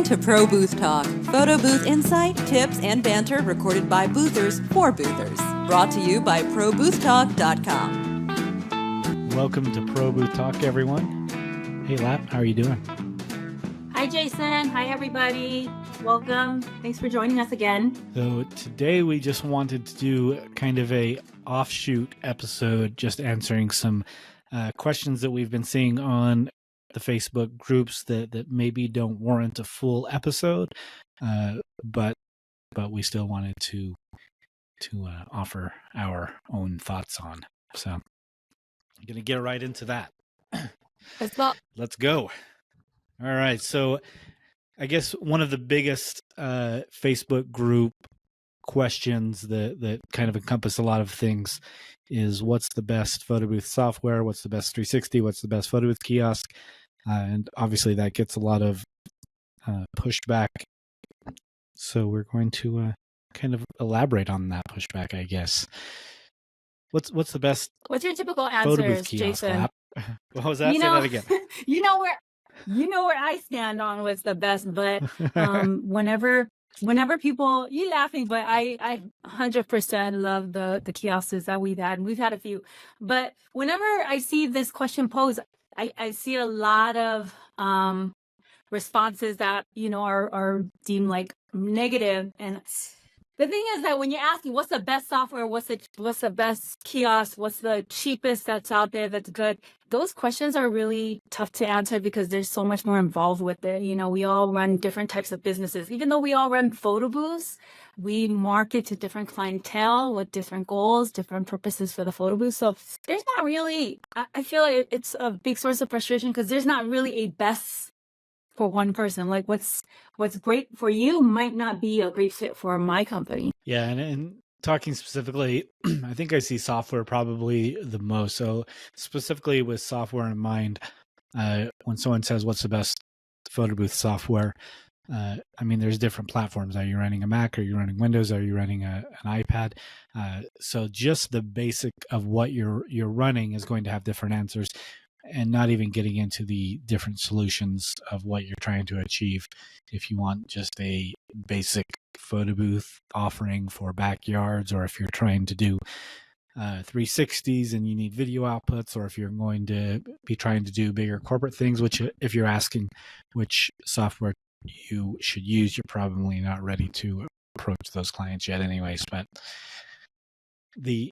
to Pro Booth Talk, photo booth insight, tips, and banter recorded by boothers for boothers. Brought to you by ProBoothTalk.com. Welcome to Pro Booth Talk, everyone. Hey, Lap, how are you doing? Hi, Jason. Hi, everybody. Welcome. Thanks for joining us again. So today we just wanted to do kind of a offshoot episode, just answering some questions that we've been seeing on the Facebook groups that maybe don't warrant a full episode, but we still wanted to offer our own thoughts on. So I'm going to get right into that. Let's go. All right. So I guess one of the biggest Facebook group questions that kind of encompass a lot of things is, what's the best photo booth software? What's the best 360? What's the best photo booth kiosk? And obviously that gets a lot of pushback. So we're going to kind of elaborate on that pushback, I guess. What's the best? What's your typical photo booth answers, kiosk Jason? app? What was that? Say that again. You know where I stand on what's the best, but whenever people, you laughing, but I 100% love the kiosks that we've had, and we've had a few. But whenever I see this question posed, I see a lot of responses that are deemed like negative. And the thing is that when you're asking what's the best software, what's the best kiosk, what's the cheapest that's out there that's good, those questions are really tough to answer because there's so much more involved with it. We all run different types of businesses. Even though we all run photo booths, we market to different clientele with different goals, different purposes for the photo booth. So there's not really, I feel like it's a big source of frustration because there's not really a best for one person. Like what's great for you might not be a great fit for my company. Yeah, and talking specifically, I think I see software probably the most. So specifically with software in mind, when someone says what's the best photo booth software, I mean, there's different platforms. Are you running a Mac? Are you running Windows? Are you running an iPad? So just the basic of what you're running is going to have different answers, and not even getting into the different solutions of what you're trying to achieve. If you want just a basic photo booth offering for backyards, or if you're trying to do 360s and you need video outputs, or if you're going to be trying to do bigger corporate things, which if you're asking which software you should use, you're probably not ready to approach those clients yet anyways. But the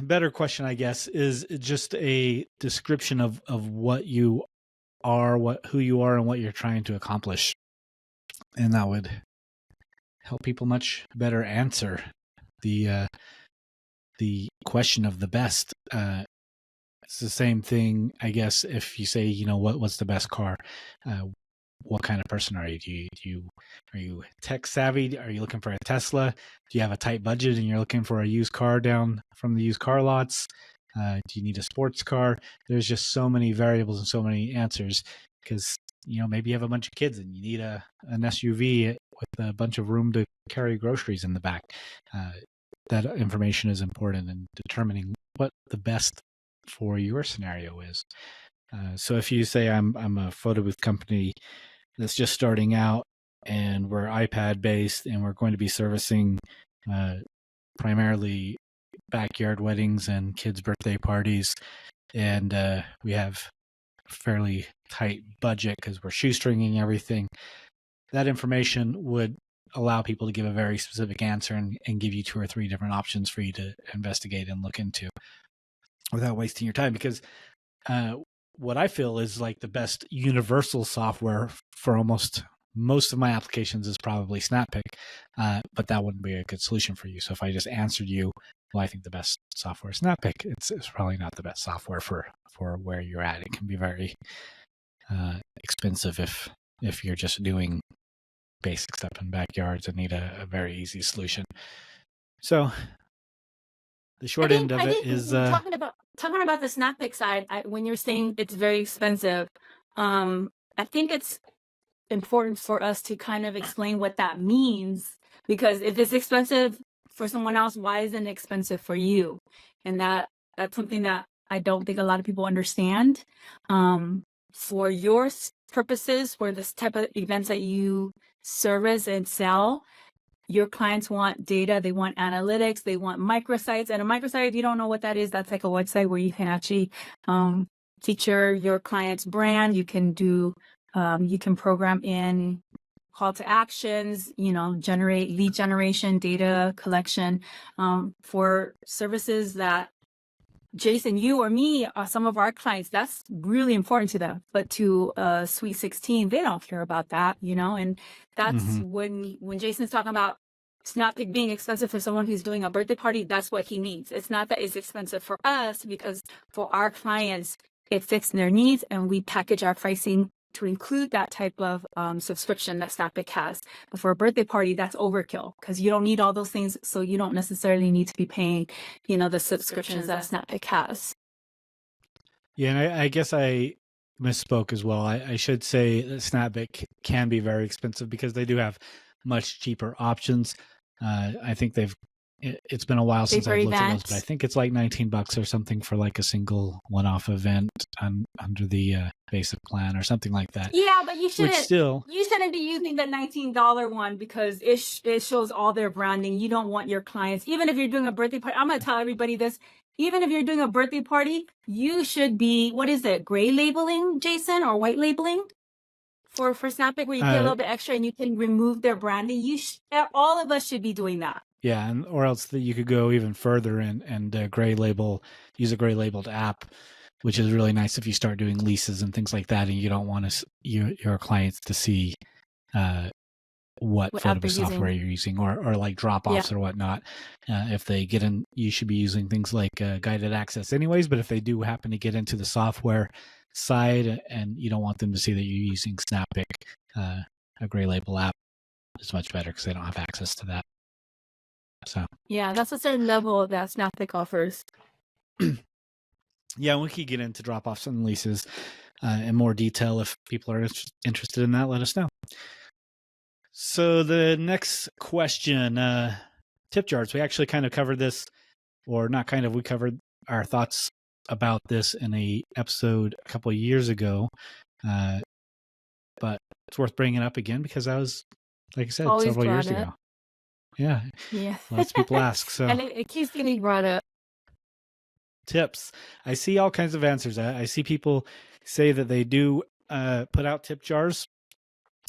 better question, I guess, is just a description of what you are, who you are, and what you're trying to accomplish. And that would help people much better answer the question of the best. It's the same thing, I guess, if you say, what's the best car? What kind of person are you? Are you tech savvy? Are you looking for a Tesla? Do you have a tight budget and you're looking for a used car down from the used car lots? Do you need a sports car? There's just so many variables and so many answers, because maybe you have a bunch of kids and you need an SUV with a bunch of room to carry groceries in the back. That information is important in determining what the best for your scenario is. So if you say I'm a photo booth company that's just starting out, and we're iPad based, and we're going to be servicing primarily backyard weddings and kids' birthday parties, and we have a fairly tight budget because we're shoestringing everything, that information would allow people to give a very specific answer and give you 2 or 3 different options for you to investigate and look into without wasting your time. Because what I feel is like the best universal software for most of my applications is probably SnapPick, but that wouldn't be a good solution for you. So if I just answered you, well, I think the best software is SnapPick, it's probably not the best software for where you're at. It can be very expensive if you're just doing basic stuff in backyards and need a very easy solution. So the short end of it is talking about the SnapPick side. When you're saying it's very expensive, I think it's important for us to kind of explain what that means, because if it's expensive for someone else, why isn't it expensive for you? And that's something that I don't think a lot of people understand. For your purposes, for this type of events that you service and sell, your clients want data, they want analytics, they want microsites. And a microsite, if you don't know what that is, that's like a website where you can actually feature your client's brand. You can do, you can program in call to actions, generate lead generation, data collection, for services that Jason, you or me, some of our clients, that's really important to them. But to Sweet 16, they don't care about that, and that's when Jason's talking about it's not being expensive for someone who's doing a birthday party, that's what he means. It's not that it's expensive for us, because for our clients, it fits their needs, and we package our pricing to include that type of subscription that Snappic has. But for a birthday party, that's overkill, because you don't need all those things, so you don't necessarily need to be paying, the subscriptions that Snappic has. Yeah, and I guess I misspoke as well. I should say that Snappic can be very expensive because they do have much cheaper options. I think it's been a while since I've looked at those, but I think it's like $19 or something for like a single one-off event under the basic plan or something like that. Yeah, but you shouldn't be using the $19 one, because it shows all their branding. You don't want your clients, even if you're doing a birthday party. I'm going to tell everybody this. Even if you're doing a birthday party, you should be, what is it, gray labeling, Jason, or white labeling? For Snappic, where you pay a little bit extra and you can remove their branding. All of us should be doing that. Yeah, or else that you could go even further and use a gray labeled app, which is really nice if you start doing leases and things like that, and you don't want your clients to see what photo booth software you're using, or like drop-offs or whatnot. If they get in, you should be using things like guided access anyways, but if they do happen to get into the software side and you don't want them to see that you're using Snappic, a gray label app is much better because they don't have access to that. So yeah, that's a certain level that Snappic offers. Yeah, we could get into drop-offs and leases in more detail. If people are interested in that, let us know. So the next question, tip jars. We actually kind of covered this, or not kind of, we covered our thoughts about this in a episode a couple of years ago. But it's worth bringing up again because that was, like I said, several years ago. Yeah. Lots of people ask. So and it keeps getting brought up. Tips. I see all kinds of answers. I see people say that they do put out tip jars.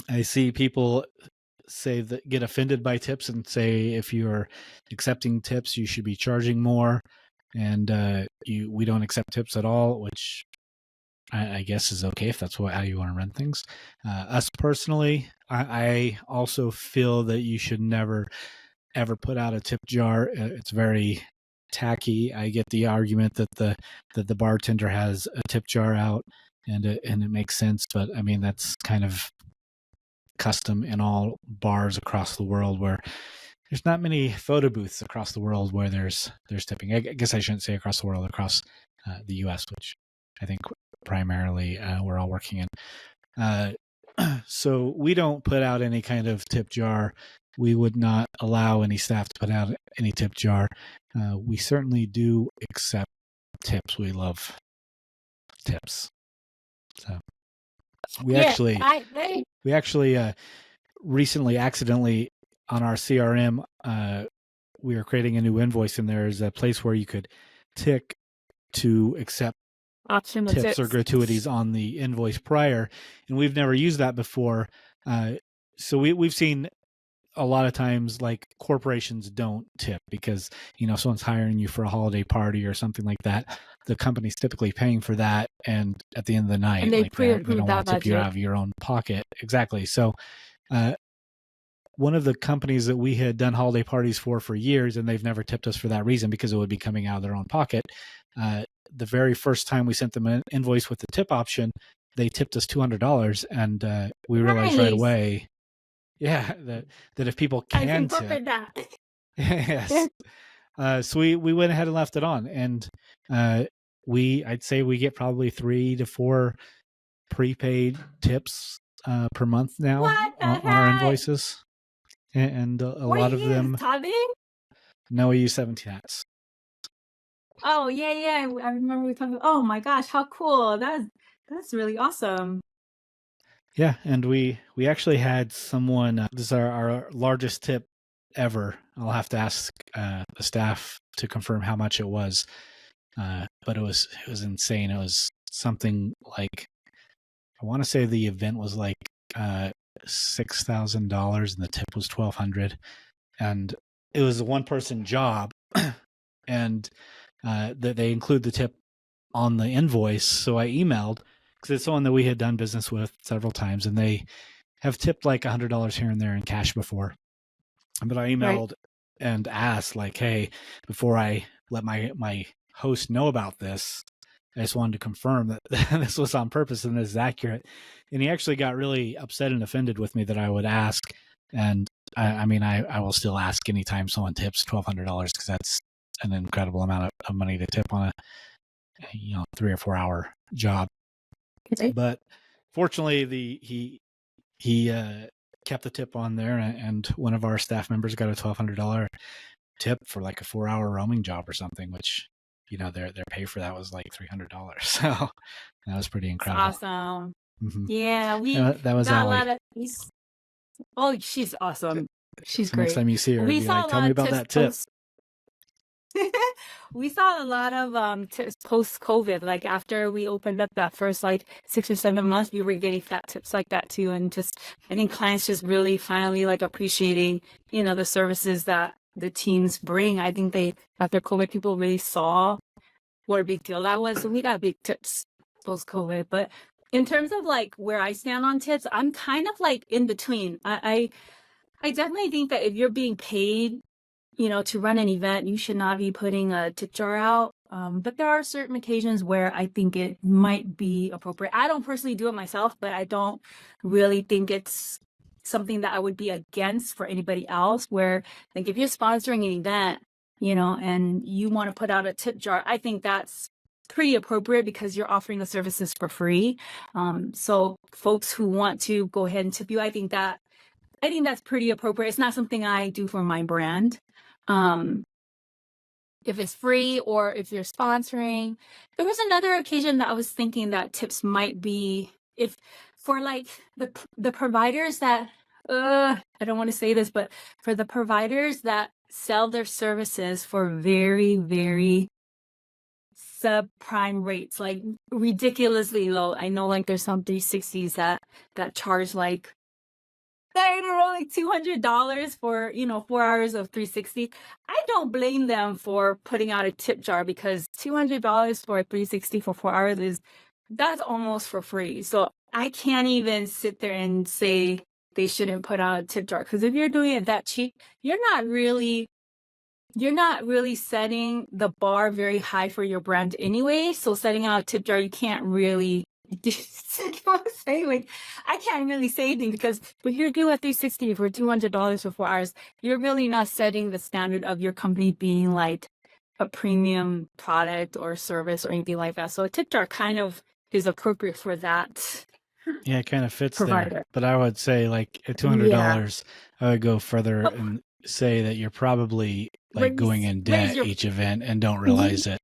I see people say that get offended by tips and say if you're accepting tips, you should be charging more. And we don't accept tips at all, which I guess is okay if that's how you want to run things. Us personally, I also feel that you should never ever put out a tip jar. It's very tacky. I get the argument that the bartender has a tip jar out, and it makes sense, but I mean that's kind of custom in all bars across the world, where there's not many photo booths across the world where there's tipping. I guess I shouldn't say across the world, across the U.S., which I think primarily we're all working in. So we don't put out any kind of tip jar. We would not allow any staff to put out any tip jar. We certainly do accept tips. We love tips. So we actually recently accidentally on our CRM, we are creating a new invoice, and there's a place where you could tick to accept tips or gratuities on the invoice prior, and we've never used that before. So we've seen a lot of times like corporations don't tip because someone's hiring you for a holiday party or something like that. The company's typically paying for that, and at the end of the night, and they don't want to tip you out of your own pocket. Exactly. So one of the companies that we had done holiday parties for years, and they've never tipped us for that reason because it would be coming out of their own pocket. The very first time we sent them an invoice with the tip option, they tipped us $200, and we realized right away, that if people can tip, yes. So we went ahead and left it on, and I'd say we get probably 3 to 4 prepaid tips per month now on our invoices, and a lot of them. No, we use 17 hats. Oh yeah. I remember we talked. Oh my gosh, how cool! That's really awesome. Yeah, and we actually had someone. This is our largest tip ever. I'll have to ask the staff to confirm how much it was, but it was insane. It was something like, I want to say the event was like $6,000 and the tip was $1,200, and it was a one person job, and that they include the tip on the invoice. So I emailed, because it's someone that we had done business with several times, and they have tipped like $100 here and there in cash before. But I emailed and asked, like, hey, before I let my host know about this, I just wanted to confirm that this was on purpose and this is accurate. And he actually got really upset and offended with me that I would ask. And I mean, I will still ask anytime someone tips $1,200, because that's an incredible amount of money to tip on a 3 or 4 hour job. But fortunately, he kept the tip on there, and one of our staff members got a $1,200 tip for like a 4-hour roaming job or something, which their pay for that was like $300. So that was pretty incredible. That's awesome. Mm-hmm. Yeah, we that was got Allie. a lot of. Oh, she's awesome. She's So great. next time you see her, be like, tell me about that tip. We saw a lot of tips post-COVID. Like after we opened up that first like 6 or 7 months, we were getting fat tips like that too. And just, I think clients just really finally like appreciating, the services that the teams bring. I think after COVID, people really saw what a big deal that was. So we got big tips post-COVID. But in terms of like where I stand on tips, I'm kind of like in between. I definitely think that if you're being paid, to run an event, you should not be putting a tip jar out. But there are certain occasions where I think it might be appropriate. I don't personally do it myself, but I don't really think it's something that I would be against for anybody else, where like if you're sponsoring an event, and you want to put out a tip jar, I think that's pretty appropriate because you're offering the services for free. So folks who want to go ahead and tip you, I think that's pretty appropriate. It's not something I do for my brand. If it's free or if you're sponsoring. There was another occasion that I was thinking that tips might be if for like the providers that I don't want to say this, but for the providers that sell their services for very, very subprime rates, like ridiculously low. I know like there's some 360s that charge like I don't know, like $200 for 4 hours of 360. I don't blame them for putting out a tip jar, because $200 for a 360 for 4 hours that's almost for free. So I can't even sit there and say they shouldn't put out a tip jar, because if you're doing it that cheap, you're not really setting the bar very high for your brand anyway. So setting out a tip jar, you can't really I can't really say anything, because if you're doing a 360 for $200 for 4 hours, you're really not setting the standard of your company being like a premium product or service or anything like that. So a tip jar kind of is appropriate for that. Yeah, it kind of fits provider. there. But I would say like at $200, I would go further and say that you're probably like going in debt each event and don't realize it.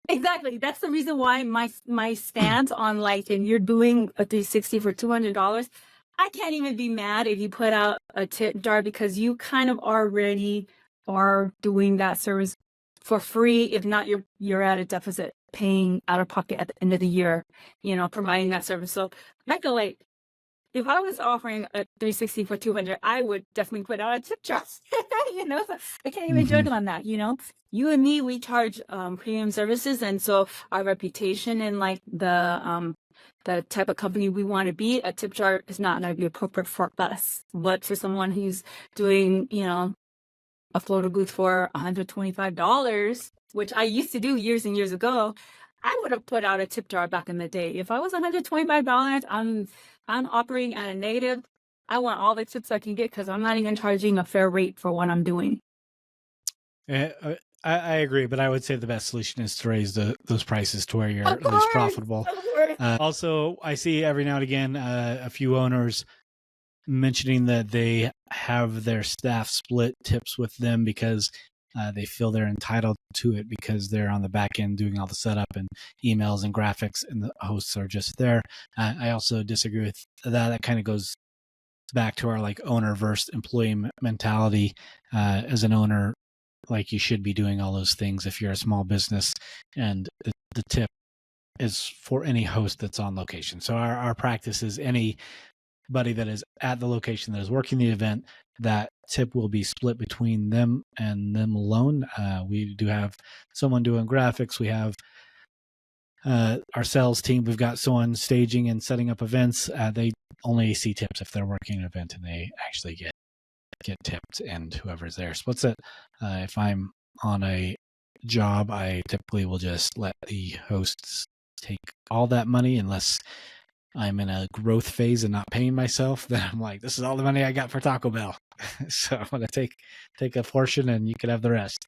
Exactly. That's the reason why my stance on like, if you're doing a 360 for $200, I can't even be mad if you put out a tip jar, because you kind of already are doing that service for free. If not, you're at a deficit paying out of pocket at the end of the year, providing that service. So I feel like if I was offering a 360 for $200, I would definitely put out a tip jar. So I can't even judge on that. You and me, we charge premium services, and so our reputation and like the type of company we want to be, a tip jar is not going to be appropriate for us. But for someone who's doing, a photo booth for $125, which I used to do years and years ago, I would have put out a tip jar back in the day. If I was $125, I'm operating at a negative. I want all the tips I can get, because I'm not even charging a fair rate for what I'm doing. I agree, but I would say the best solution is to raise those prices to where you're at least profitable. Also, I see every now and again a few owners mentioning that they have their staff split tips with them because they feel they're entitled to it because they're on the back end doing all the setup and emails and graphics, and the hosts are just there. I also disagree with that. That kind of goes back to our like owner versus employee mentality. As an owner, like you should be doing all those things if you're a small business, and the tip is for any host that's on location. So our practice is anybody that is at the location that is working the event, that tip will be split between them and them alone. We do have someone doing graphics. We have our sales team. We've got someone staging and setting up events. They only see tips if they're working an event, and they actually get tipped, and whoever's there splits it. If I'm on a job, I typically will just let the hosts take all that money, unless I'm in a growth phase and not paying myself. Then I'm like, this is all the money I got for Taco Bell. So I'm going to take a portion, and you can have the rest.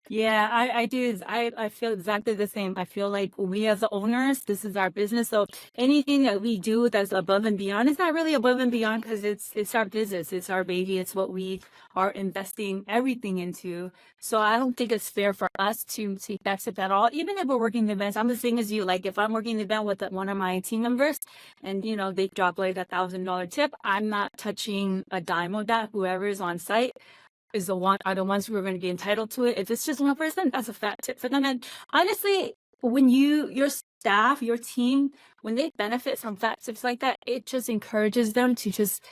Yeah, I do. I feel exactly the same. I feel like we as the owners, this is our business. So anything that we do that's above and beyond, it's not really above and beyond because it's our business. It's our baby. It's what we are investing everything into. So I don't think it's fair for us to take that step at all. Even if we're working the events, I'm the same as you. Like if I'm working the event with one of my team members and, they drop like $1,000 tip, I'm not touching a dime of that. Whoever is on site are the ones who are going to be entitled to it. If it's just one person, that's a fat tip for them. And honestly, when your staff, your team, when they benefit from fat tips like that, it just encourages them to just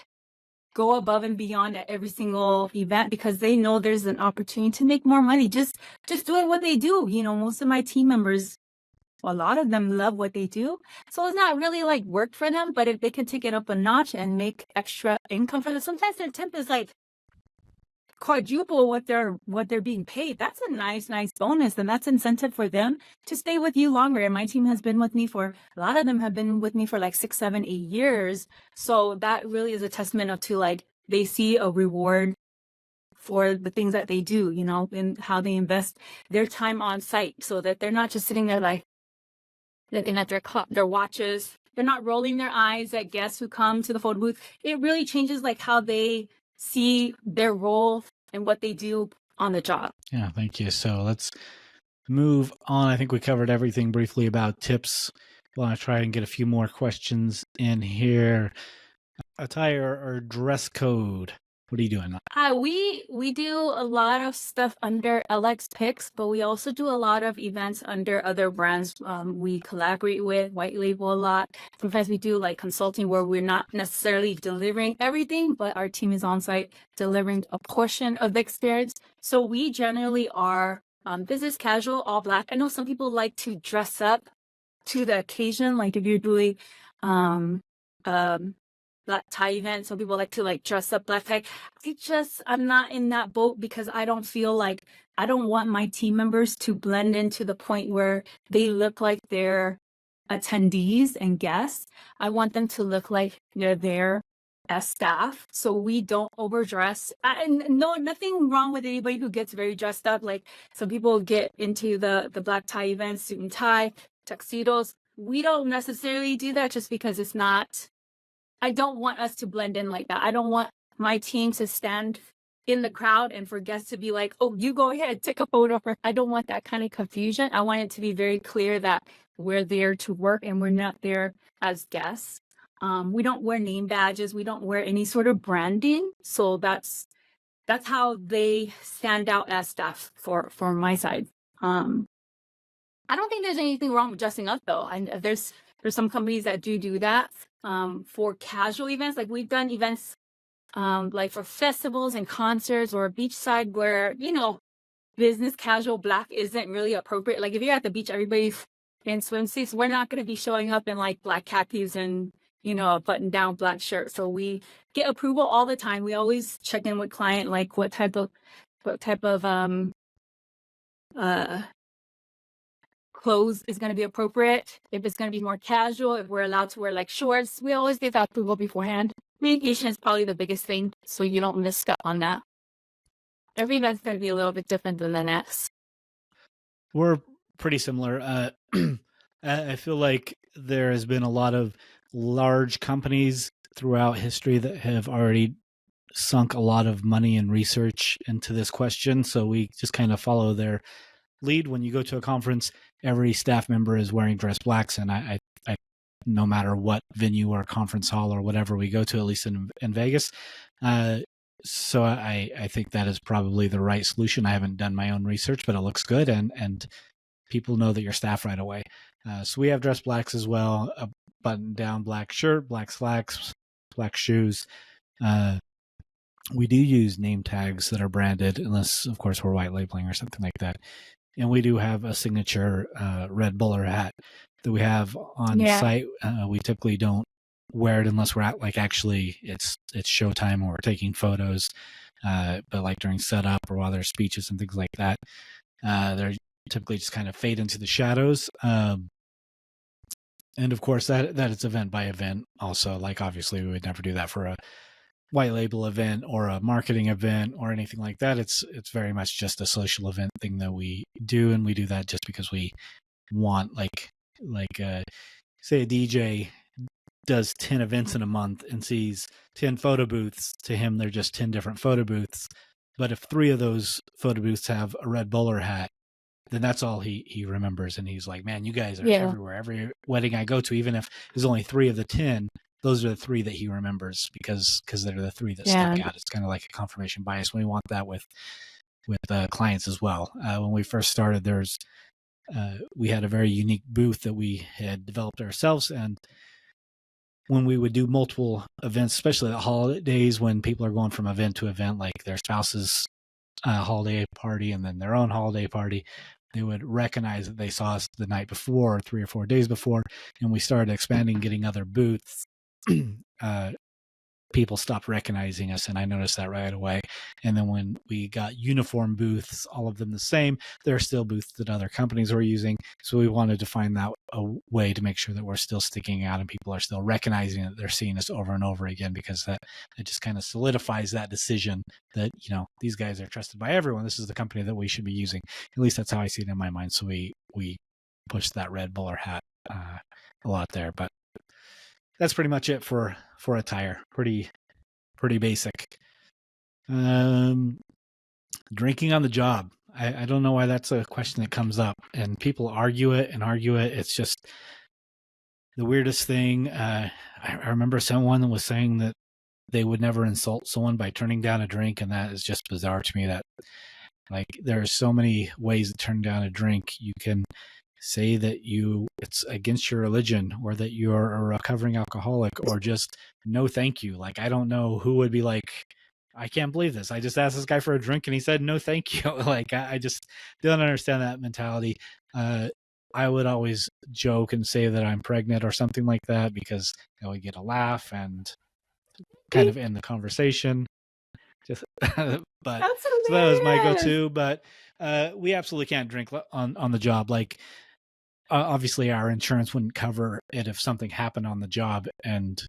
go above and beyond at every single event because they know there's an opportunity to make more money. Just doing what they do. Most of my team members, a lot of them love what they do. So it's not really like work for them, but if they can take it up a notch and make extra income for them, sometimes their tip is like quadruple what they're being paid. That's a nice bonus, and that's incentive for them to stay with you longer. And my team has been with me a lot of them have been with me for like 6, 7, 8 years. So that really is a testament to like they see a reward for the things that they do, and how they invest their time on site, so that they're not just sitting there like looking at their watches. They're not rolling their eyes at guests who come to the photo booth. It really changes like how they see their role and what they do on the job. Yeah, thank you. So let's move on. I think we covered everything briefly about tips. I want to try and get a few more questions in here. Attire or dress code. What are you doing? We do a lot of stuff under LX Picks, but we also do a lot of events under other brands we collaborate with, white label a lot. Sometimes we do like consulting where we're not necessarily delivering everything, but our team is on site delivering a portion of the experience. So we generally are business casual, all black. I know some people like to dress up to the occasion, like if you're doing black tie event. Some people like to like dress up black tie. I'm not in that boat because I don't feel like I don't want my team members to blend into the point where they look like they're attendees and guests. I want them to look like they're there as staff. So we don't overdress. And no, nothing wrong with anybody who gets very dressed up. Like some people get into the black tie events, suit and tie, tuxedos. We don't necessarily do that just because it's not. I don't want us to blend in like that. I don't want my team to stand in the crowd and for guests to be like, oh, you go ahead, take a photo. I don't want that kind of confusion. I want it to be very clear that we're there to work and we're not there as guests. We don't wear name badges. We don't wear any sort of branding. So that's how they stand out as staff for my side. I don't think there's anything wrong with dressing up though. And there's some companies that do that. For casual events, like we've done events like for festivals and concerts or beachside where, business casual black isn't really appropriate. Like if you're at the beach, everybody's in swimsuits. We're not going to be showing up in like black khakis and, a button down black shirt. So we get approval all the time. We always check in with client, like what type of clothes is going to be appropriate, if it's going to be more casual, if we're allowed to wear like shorts. We always get that approval beforehand. Communication is probably the biggest thing, so you don't miss stuff on that. Every event's going to be a little bit different than the next. We're pretty similar. I feel like there has been a lot of large companies throughout history that have already sunk a lot of money and research into this question, so we just kind of follow their lead. When you go to a conference, every staff member is wearing dress blacks, and I no matter what venue or conference hall or whatever we go to, at least in Vegas. So I think that is probably the right solution. I haven't done my own research, but it looks good, and people know that you're staff right away. So we have dress blacks as well, a button-down black shirt, black slacks, black shoes. We do use name tags that are branded, unless, of course, we're white labeling or something like that. And we do have a signature red bowler hat that we have on site. We typically don't wear it unless we're at actually it's showtime or we're taking photos. But like during setup or while there's speeches and things like that, they're typically just kind of fade into the shadows. And of course that it's event by event also. Like obviously we would never do that for a white label event or a marketing event or anything like that. It's very much just a social event thing that we do, and we do that just because we want say a DJ does 10 events in a month and sees 10 photo booths. To him, they're just 10 different photo booths. But if 3 of those photo booths have a red bowler hat, then that's all he remembers. And he's like, man, you guys are everywhere. Every wedding I go to, even if there's only 3 of the 10, those are the 3 that he remembers because they're the 3 that stuck out. It's kind of like a confirmation bias. We want that with clients as well. When we first started, we had a very unique booth that we had developed ourselves, and when we would do multiple events, especially the holidays when people are going from event to event, like their spouse's holiday party and then their own holiday party, they would recognize that they saw us the night before, 3 or 4 days before, and we started expanding, getting other booths. People stopped recognizing us, and I noticed that right away. And then when we got uniform booths, all of them the same, there are still booths that other companies were using. So we wanted to find that a way to make sure that we're still sticking out and people are still recognizing that they're seeing us over and over again, because that just kind of solidifies that decision that, these guys are trusted by everyone. This is the company that we should be using. At least that's how I see it in my mind. So we pushed that red bowler hat a lot there, but that's pretty much it for attire. Pretty basic. Drinking on the job. I don't know why that's a question that comes up, and people argue it. It's just the weirdest thing. I remember someone was saying that they would never insult someone by turning down a drink, and that is just bizarre to me. That there are so many ways to turn down a drink. You can say that it's against your religion, or that you're a recovering alcoholic, or just no thank you. I don't know who would be like, I can't believe this. I just asked this guy for a drink and he said no thank you. I just don't understand that mentality. I would always joke and say that I'm pregnant or something like that, because I would get a laugh and kind of end the conversation. Just but so that was my go-to. But we absolutely can't drink on the job. Obviously our insurance wouldn't cover it if something happened on the job and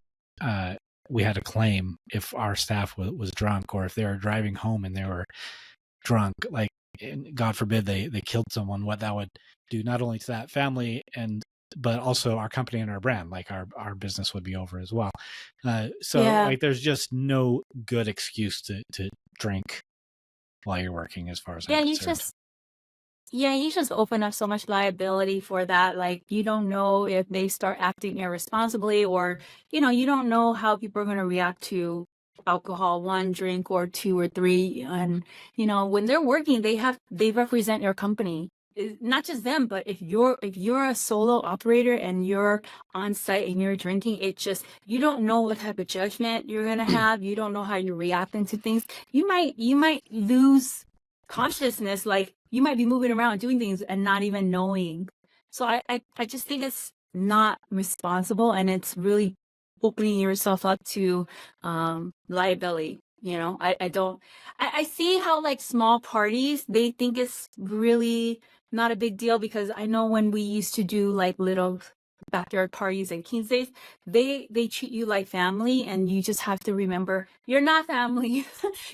we had a claim if our staff was drunk, or if they were driving home and they were drunk, God forbid they killed someone, what that would do not only to that family but also our company and our brand. Our business would be over as well. There's just no good excuse to drink while you're working, as far as I'm concerned. You just open up so much liability for that. You don't know if they start acting irresponsibly, or, you don't know how people are going to react to alcohol, 1 drink or 2 or 3. And, when they're working, they represent your company. Not just them, but if you're a solo operator and you're on site and you're drinking, you don't know what type of judgment you're going to have. You don't know how you're reacting to things. You might lose consciousness. You might be moving around doing things and not even knowing. So I just think it's not responsible, and it's really opening yourself up to liability. I see how small parties, they think it's really not a big deal, because I know when we used to do little backyard parties and King's Days, they treat you like family, and you just have to remember you're not family.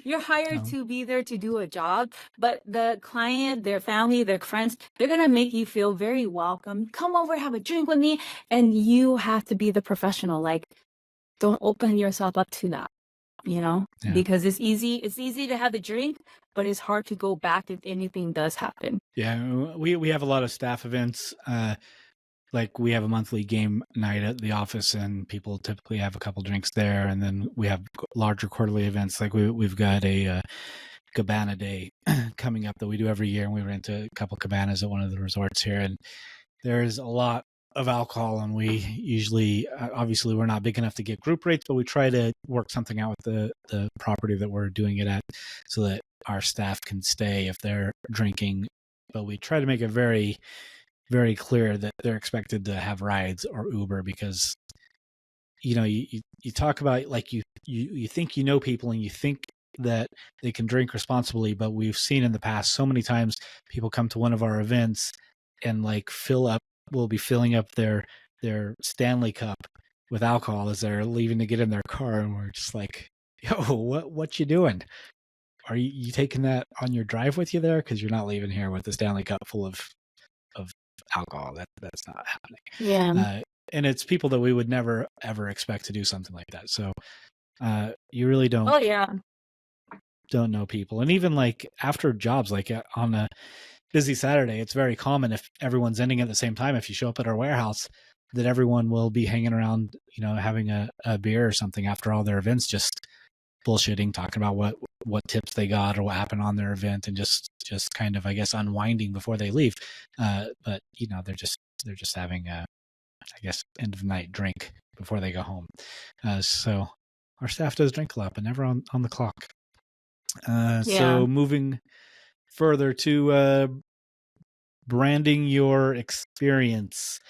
You're hired to be there to do a job, but the client, their family, their friends, they're gonna make you feel very welcome. Come over, have a drink with me, and you have to be the professional. Don't open yourself up to that. because it's easy to have the drink, but it's hard to go back if anything does happen. Yeah, we have a lot of staff events. Like we have a monthly game night at the office, and people typically have a couple drinks there. And then we have larger quarterly events. Like we've got a cabana day coming up that we do every year, and we rent a couple cabanas at one of the resorts here. And there's a lot of alcohol, and we usually, obviously, we're not big enough to get group rates, but we try to work something out with the property that we're doing it at, so that our staff can stay if they're drinking. But we try to make it very, very clear that they're expected to have rides or Uber, because you talk about, like, you think you know people and you think that they can drink responsibly, but we've seen in the past so many times people come to one of our events and like will be filling up their Stanley Cup with alcohol as they're leaving to get in their car, and we're just like, yo, what you doing? Are you taking that on your drive with you there? Because you're not leaving here with a Stanley Cup full of alcohol. That's not happening. Yeah. And it's people that we would never ever expect to do something like that. So you really don't. Oh yeah. Don't know people. And even like after jobs, like on a busy Saturday, it's very common, if everyone's ending at the same time, if you show up at our warehouse, that everyone will be hanging around, having a beer or something after all their events, just bullshitting, talking about what tips they got or what happened on their event, and just kind of, I guess, unwinding before they leave. But they're just having a, I guess, end of night drink before they go home. So our staff does drink a lot, but never on the clock. So moving further to branding your experience,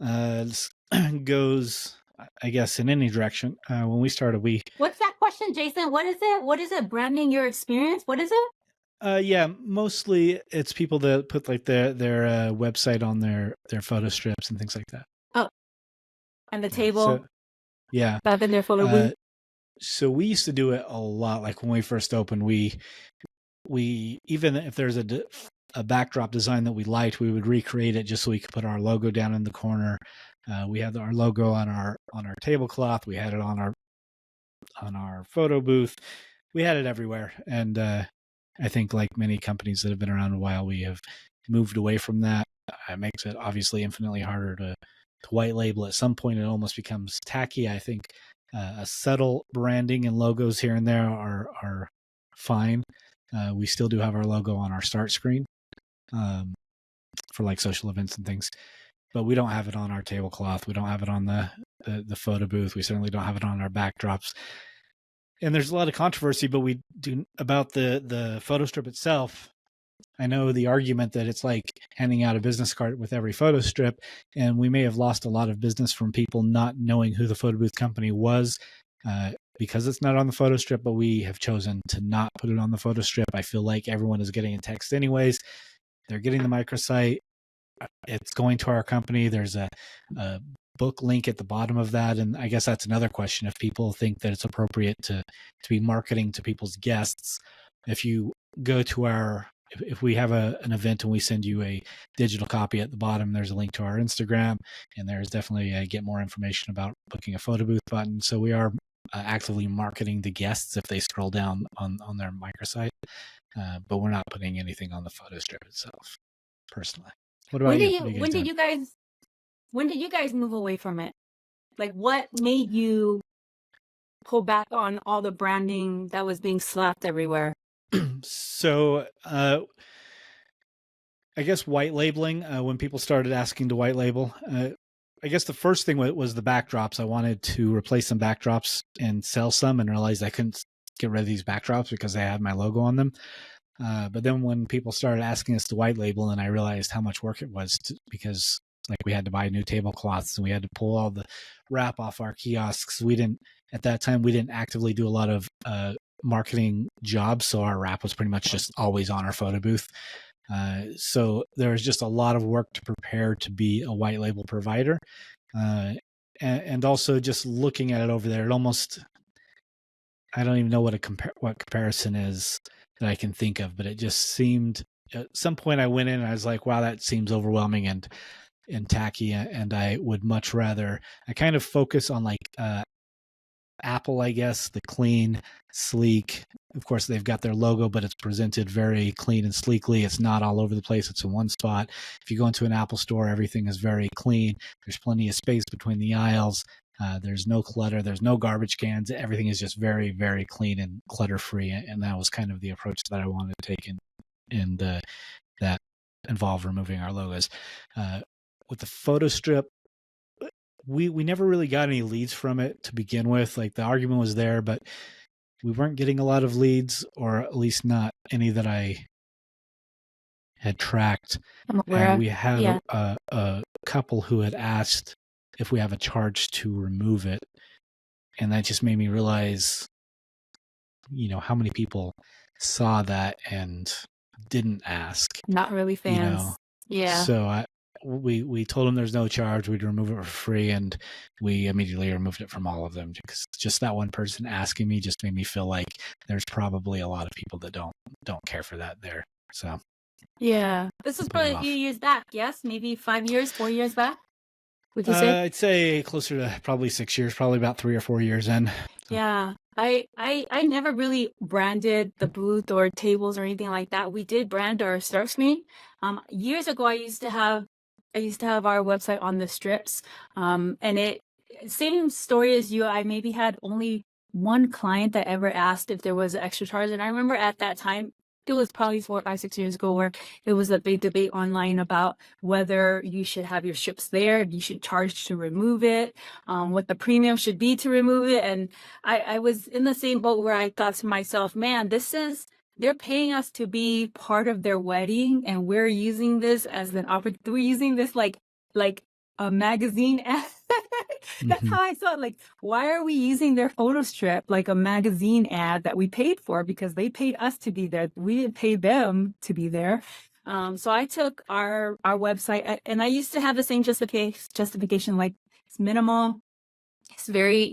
goes, I guess, in any direction. When we started, What's that question, Jason? What is it? What is it? Branding your experience? What is it? Yeah, mostly it's people that put like their website on their photo strips and things like that. Oh, and the table. Yeah. Back in their photo booth. So we used to do it a lot. Like when we first opened, we even if there's a backdrop design that we liked, we would recreate it just so we could put our logo down in the corner. We had our logo on our tablecloth. We had it on our photo booth. We had it everywhere. And I think, like many companies that have been around a while, we have moved away from that. It makes it obviously infinitely harder to white label. At some point, it almost becomes tacky. I think a subtle branding and logos here and there are fine. We still do have our logo on our start screen for like social events and things, but we don't have it on our tablecloth. We don't have it on the photo booth. We certainly don't have it on our backdrops. And there's a lot of controversy, but we do about the photo strip itself. I know the argument that it's like handing out a business card with every photo strip, and we may have lost a lot of business from people not knowing who the photo booth company was because it's not on the photo strip, but we have chosen to not put it on the photo strip. I feel like everyone is getting a text anyways. They're getting the microsite. It's going to our company. There's a book link at the bottom of that. And I guess that's another question. If people think that it's appropriate to be marketing to people's guests, if you go to if we have an event and we send you a digital copy, at the bottom, there's a link to our Instagram, and there's definitely a get more information about booking a photo booth button. So we are actively marketing to guests if they scroll down on their microsite, but we're not putting anything on the photo strip itself, personally. What about you? When did you guys move away from it? Like, what made you pull back on all the branding that was being slapped everywhere? So, I guess white labeling, when people started asking to white label, I guess the first thing was the backdrops. I wanted to replace some backdrops and sell some, and realized I couldn't get rid of these backdrops because they had my logo on them. But then when people started asking us to white label, and I realized how much work it was because like we had to buy new tablecloths and we had to pull all the wrap off our kiosks. At that time, we didn't actively do a lot of marketing jobs. So our wrap was pretty much just always on our photo booth. So there was just a lot of work to prepare to be a white label provider. And also just looking at it over there, it almost, I don't even know what comparison is that I can think of, but it just seemed, at some point I went in and I was like, wow, that seems overwhelming and tacky. And I would much rather, I kind of focus on like Apple, I guess, the clean, sleek. Of course, they've got their logo, but it's presented very clean and sleekly. It's not all over the place. It's in one spot. If you go into an Apple store, everything is very clean. There's plenty of space between the aisles. There's no clutter. There's no garbage cans. Everything is just very, very clean and clutter-free. And that was kind of the approach that I wanted to take in that involved removing our logos. With the photo strip, we never really got any leads from it to begin with. Like, the argument was there, but we weren't getting a lot of leads, or at least not any that I had tracked. I'm aware And of. we had Yeah. a couple who had asked if we have a charge to remove it. And that just made me realize, how many people saw that and didn't ask. Not really fans. Yeah. So we told them there's no charge. We'd remove it for free, and we immediately removed it from all of them, because just that one person asking me just made me feel like there's probably a lot of people that don't care for that there. So Yeah. This was probably a few years back. Yes, maybe 5 years, 4 years back. Would you say? I'd say closer to probably 6 years, probably about 3 or 4 years in. So. Yeah. I never really branded the booth or tables or anything like that. We did brand our start screen. Years ago, I used to have our website on the strips. And it, same story as you, I maybe had only one client that ever asked if there was an extra charge. And I remember at that time, it was probably 4, 5, 6 years ago, where it was a big debate online about whether you should have your strips there, you should charge to remove it, what the premium should be to remove it. And I was in the same boat where I thought to myself, man, they're paying us to be part of their wedding, and we're using this as an opportunity. We're using this like a magazine ad. That's how I saw it. Like, why are we using their photo strip like a magazine ad that we paid for, because they paid us to be there? We didn't pay them to be there. So I took our website, and I used to have the same justification, like, it's minimal. It's very,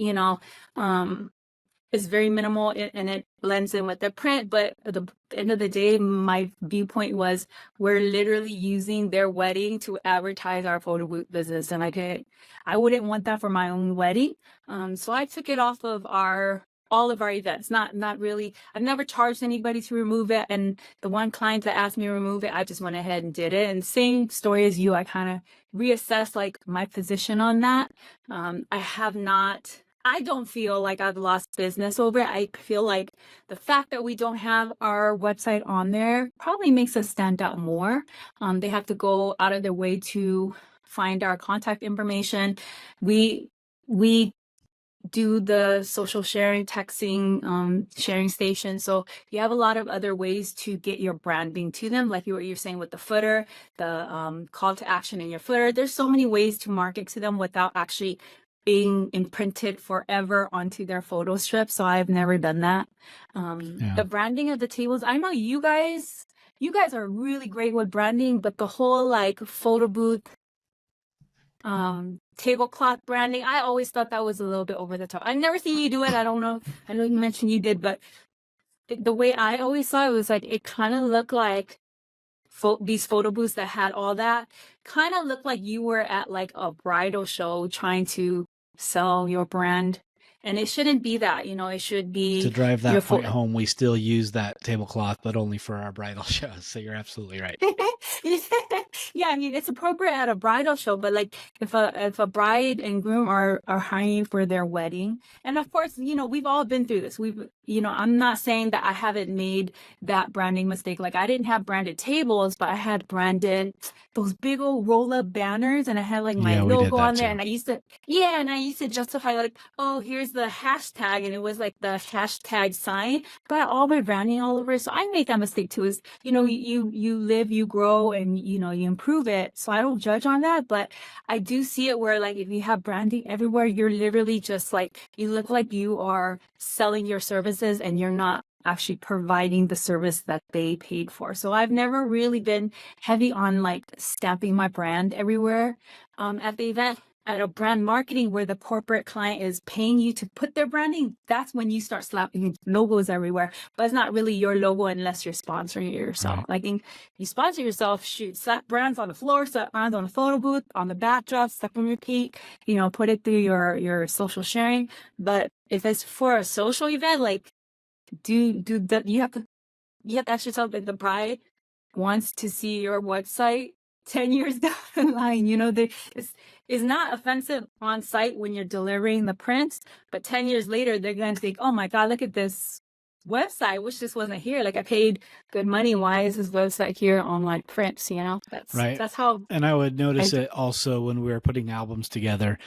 it's very minimal, and it blends in with the print. But at the end of the day, my viewpoint was, we're literally using their wedding to advertise our photo booth business, and I wouldn't want that for my own wedding. So I took it off of all of our events. Not really. I've never charged anybody to remove it. And the one client that asked me to remove it, I just went ahead and did it. And same story as you, I kind of reassessed like my position on that. I don't feel like I've lost business over it. I feel like the fact that we don't have our website on there probably makes us stand out more. They have to go out of their way to find our contact information. We do the social sharing, texting, sharing station. So you have a lot of other ways to get your branding to them, like what you're saying with the footer, the call to action in your footer. There's so many ways to market to them without actually being imprinted forever onto their photo strip. So I've never done that. The branding of the tables, I know you guys are really great with branding, but the whole like photo booth, tablecloth branding, I always thought that was a little bit over the top. I've never seen you do it. I don't know. I know you mentioned you did, but the way I always saw it was like, it kind of looked like these photo booths that had all that kind of looked like you were at like a bridal show trying to sell your brand. And it shouldn't be that, it should be to drive that point home. We still use that tablecloth, but only for our bridal shows. So you're absolutely right. Yeah, I mean, it's appropriate at a bridal show, but like if a bride and groom are hiring for their wedding, and of course, we've all been through this. I'm not saying that I haven't made that branding mistake. Like, I didn't have branded tables, but I had branded those big old roll-up banners, and I had like my logo on there, and I used to justify like, oh, here's the hashtag, and it was like the hashtag sign, but all my branding all over. So I made that mistake too. Is you live, you grow, and you improve it. So I don't judge on that, but I do see it where like if you have branding everywhere, you're literally just like, you look like you are selling your services and you're not actually providing the service that they paid for. So I've never really been heavy on like stamping my brand everywhere. At the event, at a brand marketing where the corporate client is paying you to put their branding, that's when you start slapping logos everywhere. But it's not really your logo unless you're sponsoring it yourself. Right. Like, if you sponsor yourself, shoot, slap brands on the floor, slap brands on the photo booth, on the backdrop, step and repeat, put it through your social sharing. But if it's for a social event, like you have to ask yourself if the bride wants to see your website 10 years down the line. It's not offensive on site when you're delivering the prints, but 10 years later, they're going to think, oh my God, look at this website. I wish this wasn't here. Like, I paid good money. Why is this website here on my prints? Right. That's how. And I would notice it also when we were putting albums together.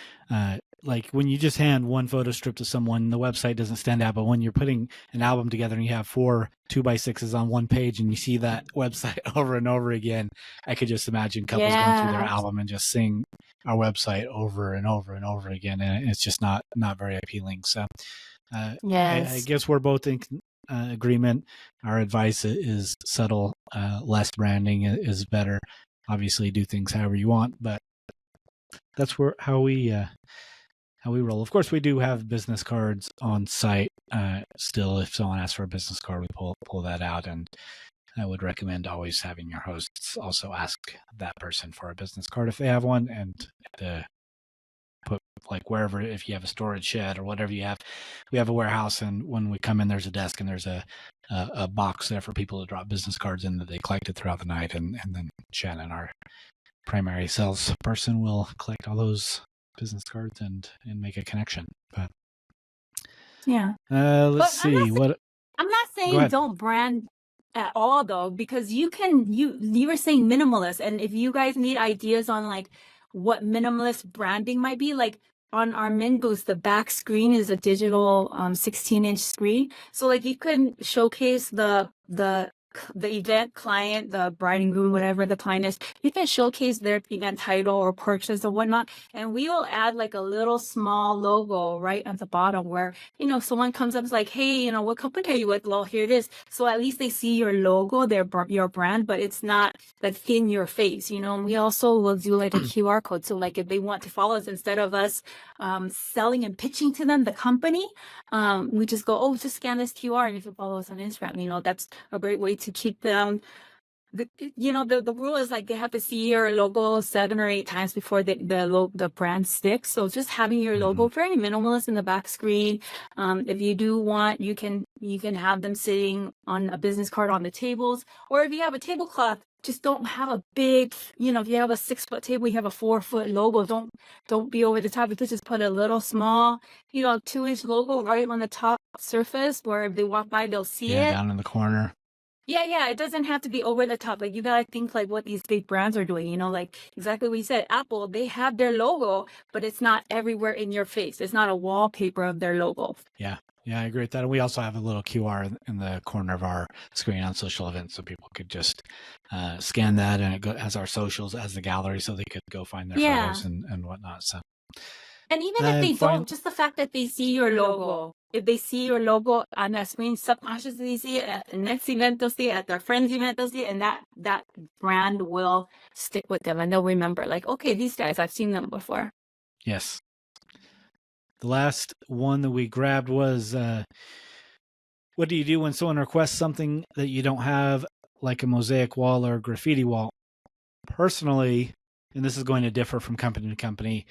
Like when you just hand one photo strip to someone, the website doesn't stand out. But when you're putting an album together and you have 4 2x6s on one page and you see that website over and over again, I could just imagine couples going through their album and just seeing our website over and over and over again. And it's just not very appealing. So I guess we're both in agreement. Our advice is subtle, less branding is better. Obviously, do things however you want, but that's how we roll. Of course, we do have business cards on site. Still, if someone asks for a business card, we pull that out, and I would recommend always having your hosts also ask that person for a business card if they have one, and put like wherever, if you have a storage shed or whatever you have. We have a warehouse, and when we come in, there's a desk and there's a box there for people to drop business cards in that they collected throughout the night, and then Shannon, our primary salesperson, will collect all those business cards and make a connection. But let's see what. I'm not saying don't brand at all though, because you were saying minimalist, and if you guys need ideas on like what minimalist branding might be, like on our min booth, the back screen is a digital 16-inch screen. So like you can showcase the event client, the bride and groom, whatever the client is, you can showcase their event title or purchase or whatnot. And we will add like a little small logo right at the bottom where, someone comes up and is like, hey, what company are you with? Well, here it is. So at least they see your logo, your brand, but it's not like in your face, And we also will do like a QR code. So like if they want to follow us, instead of us selling and pitching to them the company, we just go, just scan this QR and you can follow us on Instagram. That's a great way to keep them. The rule is like they have to see your logo 7 or 8 times before the brand sticks. So just having your logo very minimalist in the back screen. If you do want, you can have them sitting on a business card on the tables, or if you have a tablecloth, just don't have a big, if you have a 6-foot table, you have a 4-foot logo. Don't be over the top. You could just put a little small, 2-inch logo right on the top surface where if they walk by, they'll see it. Down in the corner. Yeah. It doesn't have to be over the top. Like you gotta think like what these big brands are doing, like exactly what you said. Apple, they have their logo, but it's not everywhere in your face. It's not a wallpaper of their logo. Yeah, I agree with that. And we also have a little QR in the corner of our screen on social events, so people could just scan that, and it has our socials as the gallery, so they could go find their photos and whatnot. So. And even if they don't, just the fact that they see your logo, if they see your logo on that screen, subconsciously see it at the next event, they'll see it at their friend's event, they'll see it, and that brand will stick with them, and they'll remember, like, okay, these guys, I've seen them before. Yes. The last one that we grabbed was, what do you do when someone requests something that you don't have, like a mosaic wall or a graffiti wall? Personally, and this is going to differ from company to company,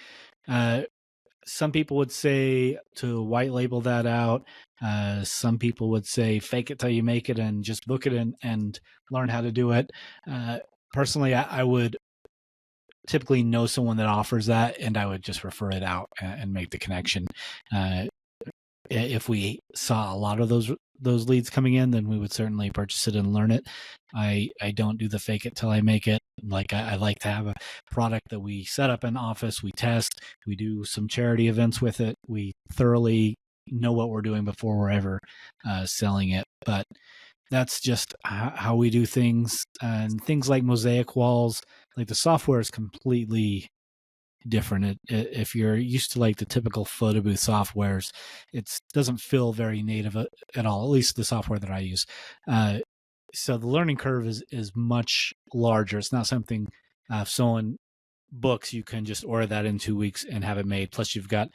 some people would say to white label that out. Some people would say fake it till you make it and just book it and learn how to do it. Personally, I would typically know someone that offers that, and I would just refer it out and make the connection. If we saw a lot of those leads coming in, then we would certainly purchase it and learn it. I don't do the fake it till I make it. Like I like to have a product that we set up in office, we test, we do some charity events with it. We thoroughly know what we're doing before we're ever selling it. But that's just how we do things. And things like mosaic walls, like the software is completely different. If you're used to like the typical photo booth softwares, it doesn't feel very native at all, at least the software that I use. So the learning curve is much larger. It's not something if someone books, you can just order that in 2 weeks and have it made. Plus you've got,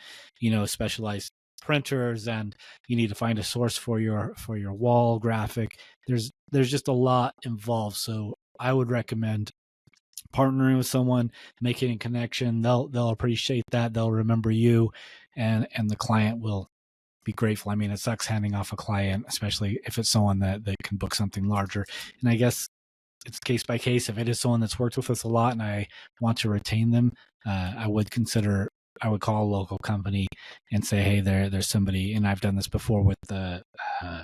specialized printers, and you need to find a source for your wall graphic. There's just a lot involved. So I would recommend partnering with someone, making a connection. They'll appreciate that. They'll remember you, and the client will be grateful. I mean, it sucks handing off a client, especially if it's someone that can book something larger. And I guess it's case by case. If it is someone that's worked with us a lot and I want to retain them, I would call a local company and say, hey, there's somebody, and I've done this before with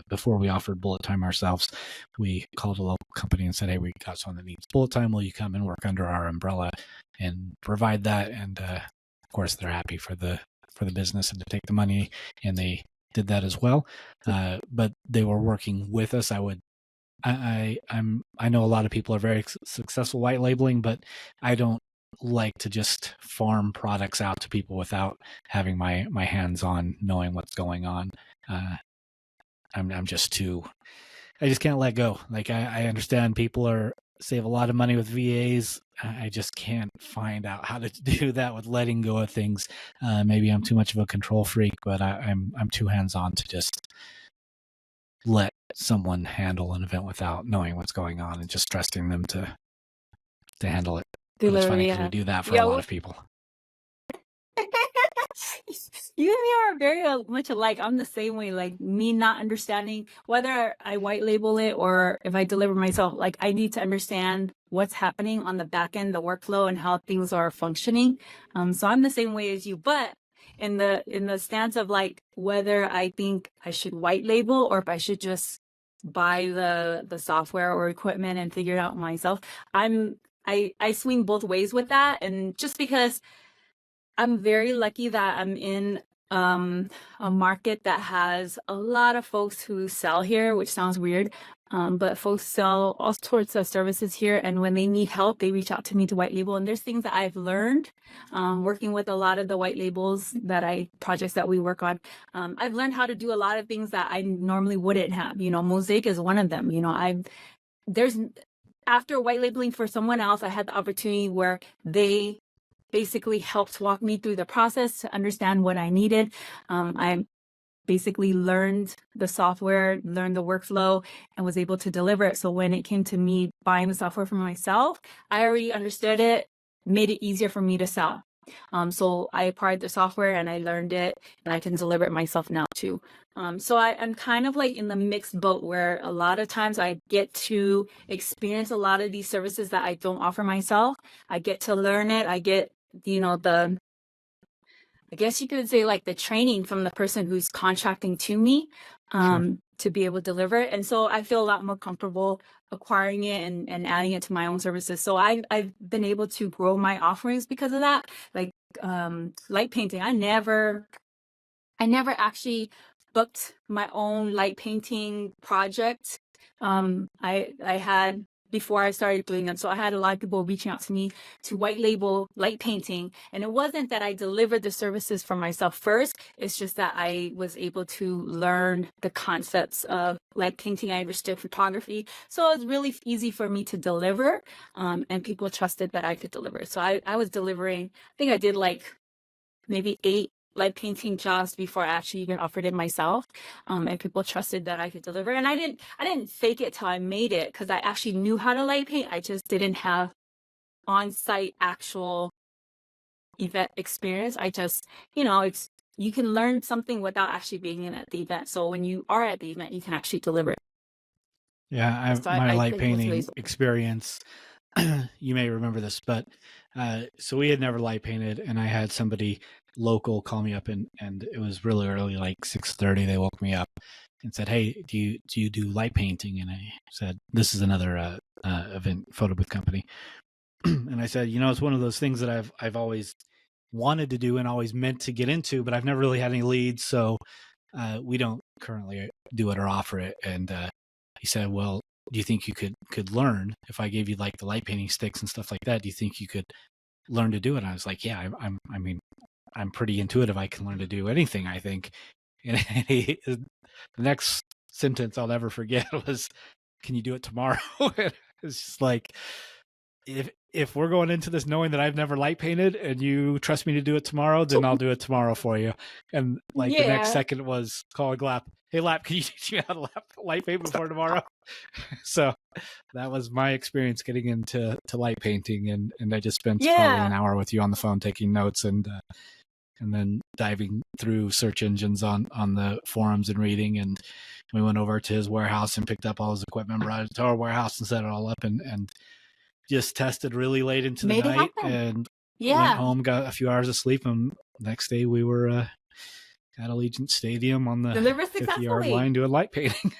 before we offered bullet time ourselves. We called a local company and said, hey, we got someone that needs bullet time. Will you come and work under our umbrella and provide that? And of course, they're happy for the business and to take the money, and they did that as well. But they were working with us. I know a lot of people are very successful white labeling, but I don't like to just farm products out to people without having my hands on, knowing what's going on. I'm just I just can't let go. Like I understand people save a lot of money with VAs. I just can't find out how to do that with letting go of things. Maybe I'm too much of a control freak, but I'm too hands on to just let someone handle an event without knowing what's going on and just trusting them to handle it. But it's funny because we do that for a lot of people. You and me are very much alike. I'm the same way. Like me not understanding whether I white label it or if I deliver myself, like I need to understand what's happening on the back end, the workflow and how things are functioning. So I'm the same way as you, but in the stance of like whether I think I should white label or if I should just buy the software or equipment and figure it out myself, I swing both ways with that. And just because I'm very lucky that I'm in a market that has a lot of folks who sell here, which sounds weird, but folks sell all sorts of services here. And when they need help, they reach out to me to white label. And there's things that I've learned working with a lot of the white labels projects that we work on. I've learned how to do a lot of things that I normally wouldn't have. You know, Mosaic is one of them. You know, after white labeling for someone else, I had the opportunity where they basically helped walk me through the process to understand what I needed. I basically learned the software, learned the workflow, and was able to deliver it. So when it came to me buying the software for myself, I already understood it, made it easier for me to sell. So I acquired the software and I learned it, and I can deliver it myself now too. So I'm kind of like in the mixed boat where a lot of times I get to experience a lot of these services that I don't offer myself. I get to learn it. I get, you know, I guess you could say like the training from the person who's contracting to me to be able to deliver it. And so I feel a lot more comfortable acquiring it and adding it to my own services. So I've been able to grow my offerings because of that. Like light painting, I never actually booked my own light painting project. I had before I started doing them. So I had a lot of people reaching out to me to white label light painting. And it wasn't that I delivered the services for myself first. It's just that I was able to learn the concepts of light painting. I understood photography. So it was really easy for me to deliver. And people trusted that I could deliver. So I was delivering, I think I did like maybe 8 light painting jobs before I actually even offered it myself. And people trusted that I could deliver. And I didn't fake it till I made it because I actually knew how to light paint. I just didn't have on-site actual event experience. I just, you know, you can learn something without actually being in at the event. So when you are at the event, you can actually deliver it. Yeah, my light painting experience, you may remember this, but so we had never light painted, and I had somebody local call me up, and it was really early, like 6:30. They woke me up and said, "Hey, do you do light painting?" And I said, "This is another event photo booth company." And I said, "You know, it's one of those things that I've always wanted to do and always meant to get into, but I've never really had any leads, so we don't currently do it or offer it." And he said, "Well, do you think you could learn if I gave you like the light painting sticks and stuff like that? Do you think you could learn to do it?" And I was like, "Yeah, I mean, I'm pretty intuitive. I can learn to do anything, I think." And the next sentence I'll never forget was, "Can you do it tomorrow?" It's just like, if we're going into this knowing that I've never light painted and you trust me to do it tomorrow, then I'll do it tomorrow for you. And like the next second was calling Lap. "Hey Lap, can you teach me how to light paint before tomorrow?" So that was my experience getting into light painting, and I just spent probably an hour with you on the phone taking notes, and and then diving through search engines on the forums and reading. And we went over to his warehouse and picked up all his equipment, brought it to our warehouse and set it all up, and just tested really late into the Made it night happen. and went Yeah. home, got a few hours of sleep, and next day we were at Allegiant Stadium on the Delivered 50-yard successfully. line doing light painting.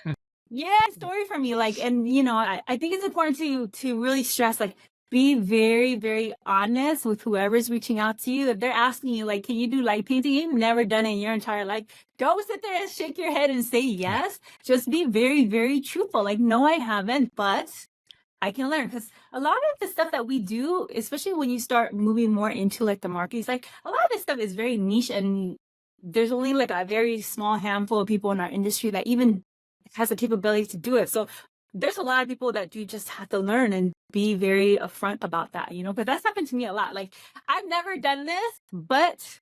Yeah, story for me. Like, and you know, I think it's important to really stress, like, be very, very honest with whoever's reaching out to you. If they're asking you, like, can you do light painting? You've never done it in your entire life. Don't sit there and shake your head and say yes. Just be very, very truthful. Like, no, I haven't, but I can learn. Because a lot of the stuff that we do, especially when you start moving more into like the markets, like a lot of this stuff is very niche, and there's only like a very small handful of people in our industry that even has the capability to do it. So there's a lot of people that you just have to learn and be very upfront about that, you know, but that's happened to me a lot. Like, I've never done this, but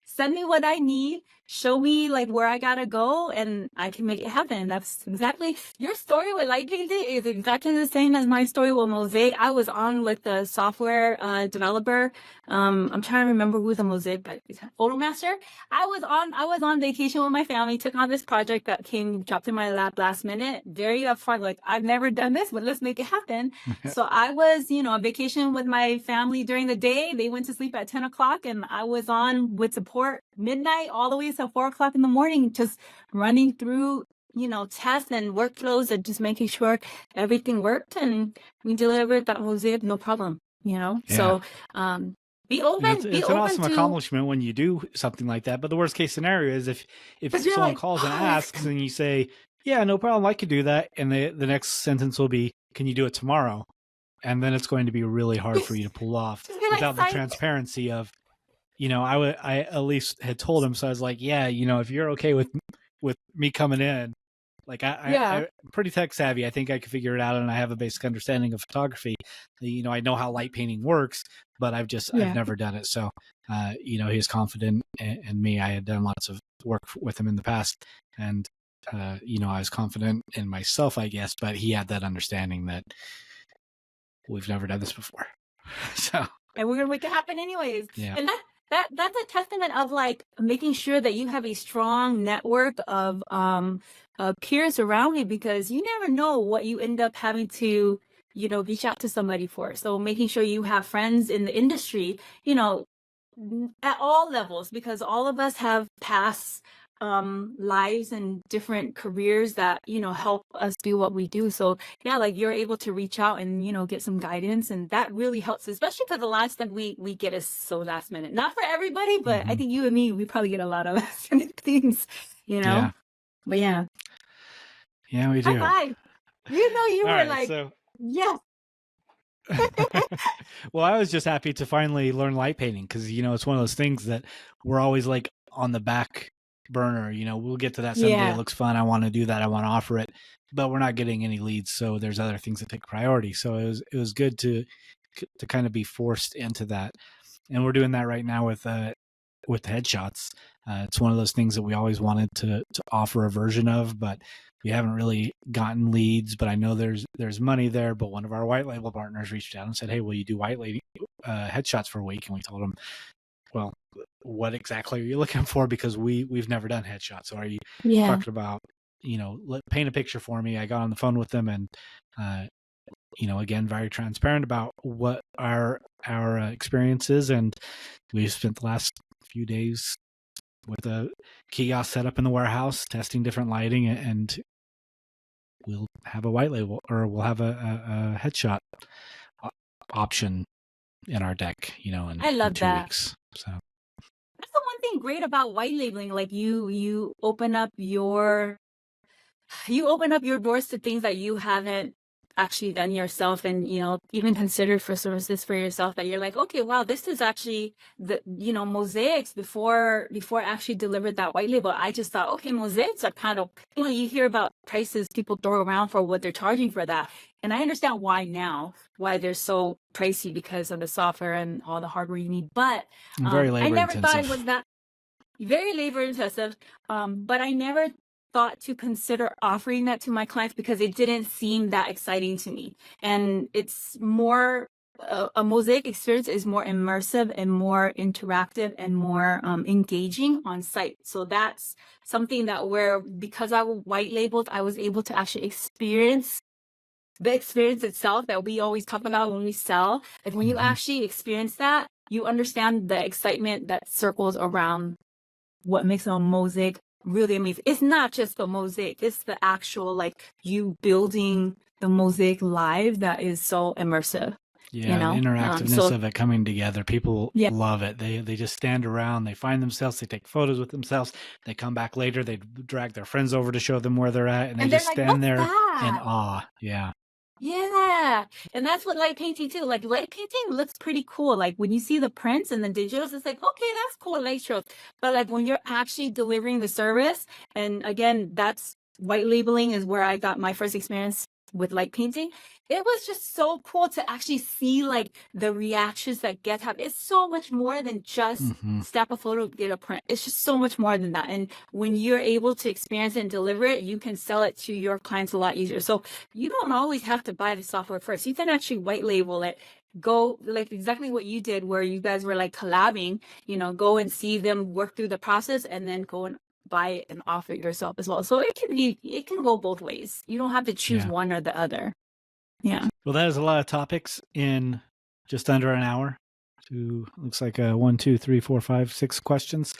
send me what I need, show me like where I gotta go, and I can make it happen. That's exactly your story with light painting is exactly the same as my story with Mosaic. I was on with the software developer. I'm trying to remember who the Mosaic, but Photomaster. I was on vacation with my family, took on this project that dropped in my lap last minute. Very upfront, like, I've never done this, but let's make it happen. So I was, you know, on vacation with my family during the day. They went to sleep at 10 o'clock, and I was on with support midnight all the way till 4 o'clock in the morning, just running through, you know, tests and workflows and just making sure everything worked. And we delivered that Mosaic, no problem, you know? Yeah. So, be open, it's an awesome accomplishment when you do something like that. But the worst case scenario is if someone like, calls and asks and you say, yeah, no problem, I could do that. And the next sentence will be, can you do it tomorrow? And then it's going to be really hard for you to pull off without the transparency of, you know, I at least had told him. So I was like, yeah, you know, if you're okay with me coming in, like I'm pretty tech savvy. I think I could figure it out, and I have a basic understanding of photography. You know, I know how light painting works, but I've never done it. So, you know, he's confident in me. I had done lots of work with him in the past, and you know, I was confident in myself, I guess. But he had that understanding that we've never done this before, so and we're gonna make it happen anyways. Yeah. And that's a testament of like making sure that you have a strong network of peers around you, because you never know what you end up having to, you know, reach out to somebody for. So making sure you have friends in the industry, you know, at all levels, because all of us have past lives and different careers that, you know, help us do what we do. So yeah, like, you're able to reach out and, you know, get some guidance, and that really helps, especially because the last stuff we get is so last minute. Not for everybody, but I think you and me, we probably get a lot of last minute things, you know. Yeah. But yeah, we do. high five. You know, you All were right, like, so yeah. well, I was just happy to finally learn light painting, because, you know, it's one of those things that we're always like on the back burner. You know, we'll get to that someday. It looks fun. I want to do that. I want to offer it, but we're not getting any leads. So there's other things that take priority. So it was good to kind of be forced into that. And we're doing that right now with headshots. It's one of those things that we always wanted to offer a version of, but we haven't really gotten leads. But I know there's money there. But one of our white label partners reached out and said, hey, will you do white label headshots for a week? And we told them, well, what exactly are you looking for? Because we've never done headshots. So are you talking about, you know, paint a picture for me? I got on the phone with them, and you know, again, very transparent about what our experience is. And we spent the last few days with a kiosk set up in the warehouse, testing different lighting, and we'll have a white label, or we'll have a headshot option in our deck, you know, I love in 2 that. weeks. So That's the one thing great about white labeling. Like, you open up your doors to things that you haven't actually done yourself, and, you know, even considered for services for yourself, that you're like, okay, wow, this is actually the, you know, mosaics. Before I actually delivered that white label, I just thought, okay, mosaics are kind of, you know, you hear about prices people throw around for what they're charging for that. And I understand why now, why they're so pricey, because of the software and all the hardware you need. But very labor I never intensive. thought it was that very labor intensive. But I never thought to consider offering that to my clients, because it didn't seem that exciting to me. And it's more a mosaic experience is more immersive and more interactive and more engaging on site. So that's something that because I was white labeled, I was able to actually experience the experience itself that we always talk about when we sell. Like when you actually experience that, you understand the excitement that circles around what makes a mosaic really amazing. It's not just the mosaic, it's the actual, like, you building the mosaic live that is so immersive. Yeah, You know? the interactiveness of it coming together. People Yeah. love it. They just stand around, they find themselves, they take photos with themselves, they come back later, they drag their friends over to show them where they're at, and they they're just like, stand "What's there in that?" awe. Yeah. Yeah. And that's what light painting too. Like light painting looks pretty cool. Like when you see the prints and the digitals, it's like, okay, that's cool, light shows. But like when you're actually delivering the service, and again, that's white labeling is where I got my first experience with light painting. It was just so cool to actually see like the reactions that guests have. It's so much more than just snap a photo, get a print. It's just so much more than that. And when you're able to experience it and deliver it, you can sell it to your clients a lot easier. So you don't always have to buy the software first. You can actually white label it. Go like exactly what you did, where you guys were like collabing, go and see them work through the process and then go and buy it and offer it yourself as well. So it can go both ways. You don't have to choose one or the other. Yeah. Well, that is a lot of topics in just under an hour. Looks like 1, 2, 3, 4, 5, 6 questions.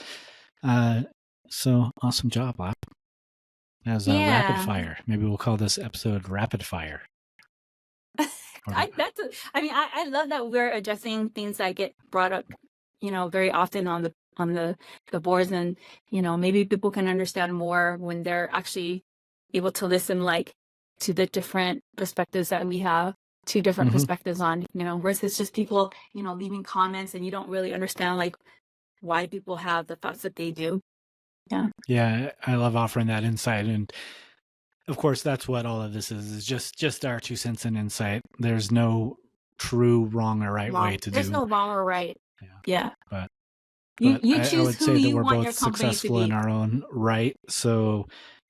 So awesome job, Lap. As rapid fire. Maybe we'll call this episode Rapid Fire. I love that we're addressing things that get brought up, very often on the boards, and maybe people can understand more when they're actually able to listen, like, to the different perspectives that we have, two different perspectives on, versus just people, leaving comments and you don't really understand like why people have the thoughts that they do. Yeah, I love offering that insight, and of course that's what all of this is just our 2 cents and insight. There's no true wrong or right way to do. There's no wrong or right. Yeah. But you choose I would who say that you we're want both your company successful to be. in our own right. So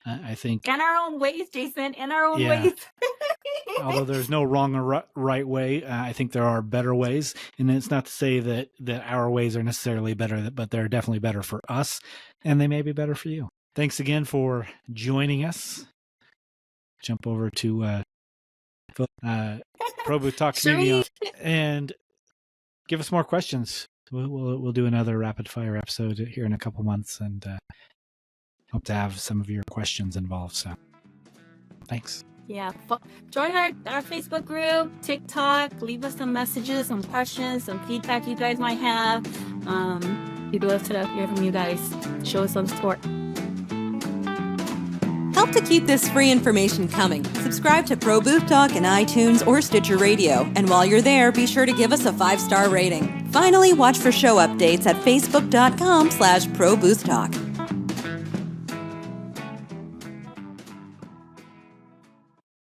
I think in our own ways, Jason, in our own ways. Although there's no wrong or right way, I think there are better ways. And it's not to say that our ways are necessarily better, but they're definitely better for us, and they may be better for you. Thanks again for joining us. Jump over to Pro Booth Talk Community and give us more questions. We'll do another rapid fire episode here in a couple months, and hope to have some of your questions involved. So thanks. Yeah, join our Facebook group, TikTok, leave us some messages, some questions, some feedback you guys might have. We'd love to hear from you guys. Show us some support. Help to keep this free information coming. Subscribe to Pro Booth Talk in iTunes or Stitcher Radio. And while you're there, be sure to give us a 5-star rating. Finally, watch for show updates at facebook.com/ProBoothTalk.